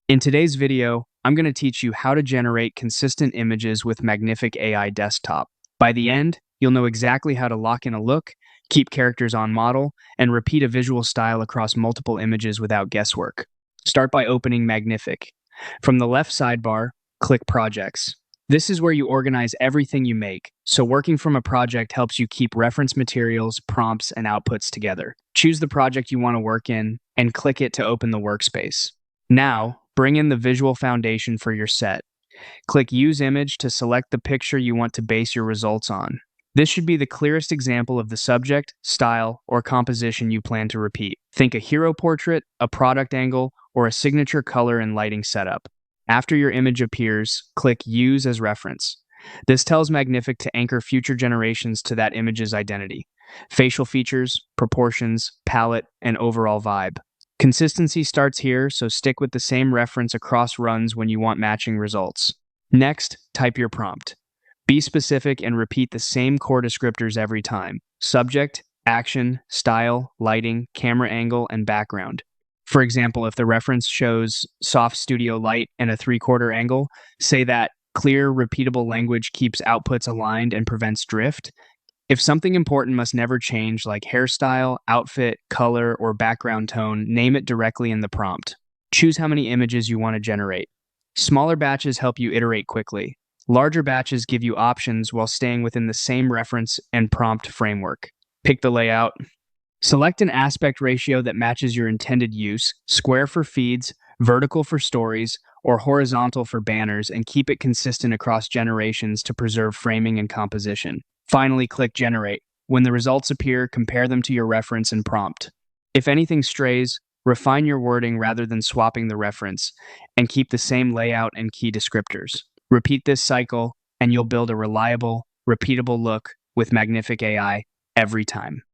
In today's video, I'm going to teach you how to generate consistent images with Magnific AI Desktop. By the end, you'll know exactly how to lock in a look, keep characters on model, and repeat a visual style across multiple images without guesswork. Start by opening Magnific. From the left sidebar, click Projects. This is where you organize everything you make, so working from a project helps you keep reference materials, prompts, and outputs together. Choose the project you want to work in, and click it to open the workspace. Now, bring in the visual foundation for your set. Click Use Image to select the picture you want to base your results on. This should be the clearest example of the subject, style, or composition you plan to repeat. Think a hero portrait, a product angle, or a signature color and lighting setup. After your image appears, click Use as Reference. This tells Magnific to anchor future generations to that image's identity, facial features, proportions, palette, and overall vibe. Consistency starts here, so stick with the same reference across runs when you want matching results. Next, type your prompt. Be specific and repeat the same core descriptors every time: subject, action, style, lighting, camera angle, and background. For example, if the reference shows soft studio light and a 3/4 angle, say that clear, repeatable language keeps outputs aligned and prevents drift. If something important must never change, like hairstyle, outfit, color, or background tone, name it directly in the prompt. Choose how many images you want to generate. Smaller batches help you iterate quickly. Larger batches give you options while staying within the same reference and prompt framework. Pick the layout. Select an aspect ratio that matches your intended use: square for feeds, vertical for stories, or horizontal for banners, and keep it consistent across generations to preserve framing and composition. Finally, click Generate. When the results appear, compare them to your reference and prompt. If anything strays, refine your wording rather than swapping the reference, and keep the same layout and key descriptors. Repeat this cycle, and you'll build a reliable, repeatable look with Magnific AI every time.